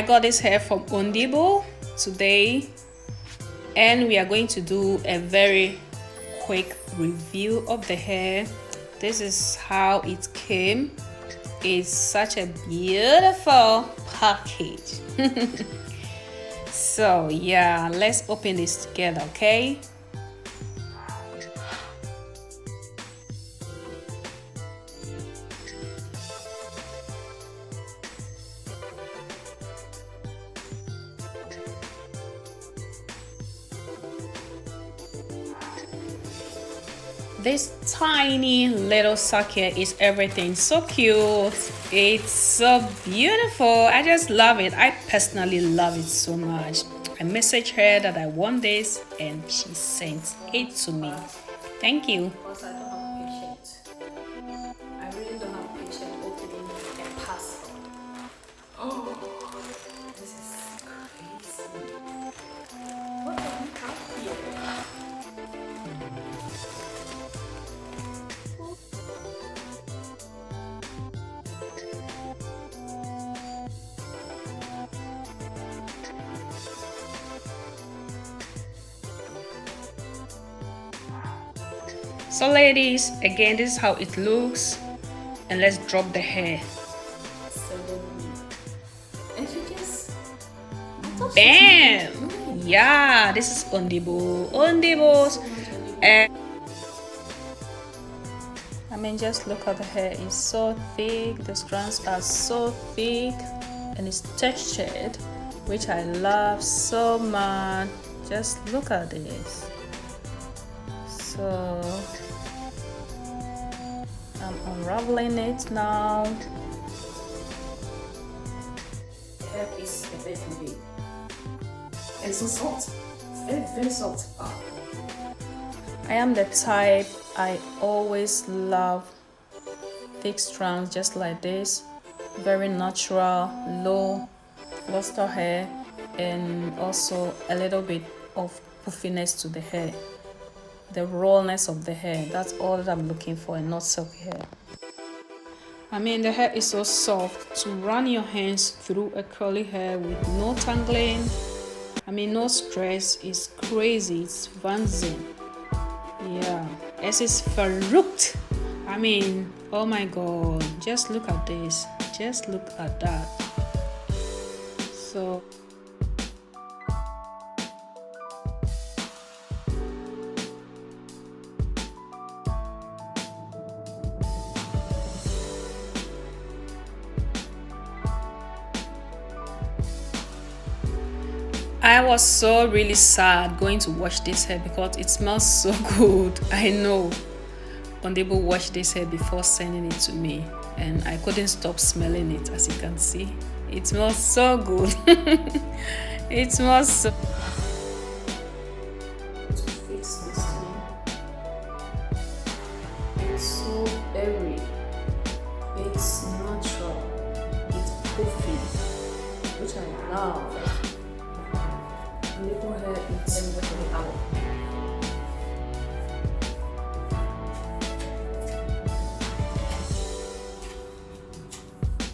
I got this hair from ONDIBU today, and we are going to do a very quick review of the hair. This is how it came. It's such a beautiful package. So yeah, let's open this together, okay? This tiny little sock here is everything. So cute. It's so beautiful. I just love it. I personally love it so much. I messaged her that I want this and she sent it to me. Thank you. Because I don't have patience. I really don't have patience opening a parcel. Oh, this is crazy. What do we have here? So ladies, again, this is how it looks, and let's drop the hair. And she just... Bam! Yeah, this is ONDIBU's. And I mean, just look at the hair. It's so thick. The strands are so thick, and it's textured, which I love so much. Just look at this. So I'm unraveling it now. The hair is a bit heavy. And so soft. Very, very soft. I am the type, I always love thick strands just like this. Very natural, low luster hair, and also a little bit of puffiness to the hair. The rawness of the hair, that's all that I'm looking for, and not silky hair. I mean, the hair is so soft. To run your hands through a curly hair with no tangling, I mean no stress, is crazy. It's vanzing. Yeah, es ist verrückt. I mean, oh my god, just look at this, just look at that. So I was so really sad going to wash this hair because it smells so good. I know ONDIBU washed this hair before sending it to me, and I couldn't stop smelling it. As you can see, it smells so good. It smells so... To fix this thing, it's so airy, it's natural, it's puffy, which I love. Little hair, it's everything out.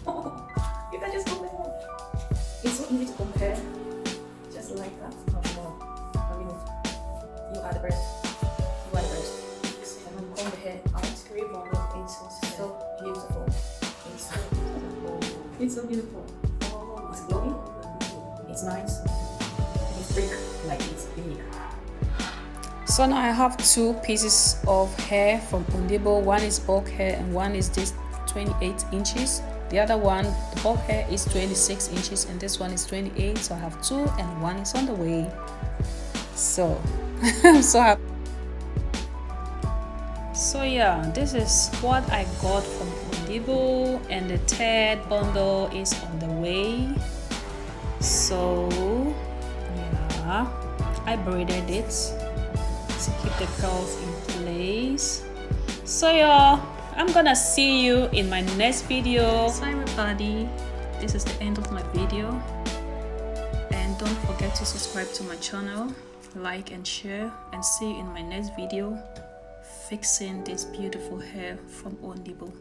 Oh, you can just compare. It's so easy to compare. Just like that. I mean, you are the best. You are the best. And I'm comb the hair out. It's so beautiful. It's so beautiful. It's so beautiful. Oh, it's glowing. It's nice. Like it's big. So now I have two pieces of hair from ONDIBU. One is bulk hair and one is this 28 inches. The other one, the bulk hair, is 26 inches and this one is 28. So I have two and one is on the way. So I'm so happy. So yeah, this is what I got from ONDIBU, and the third bundle is on the way. So yeah, I braided it to keep the curls in place. So y'all, I'm gonna see you in my next video. So everybody, this is the end of my video, and don't forget to subscribe to my channel, like and share, and see you in my next video fixing this beautiful hair from ONDIBU.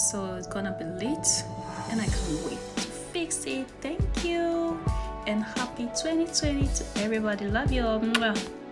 So it's gonna be lit and I can't wait to fix it. Thank you, and happy 2020 to everybody. Love you all. Mwah.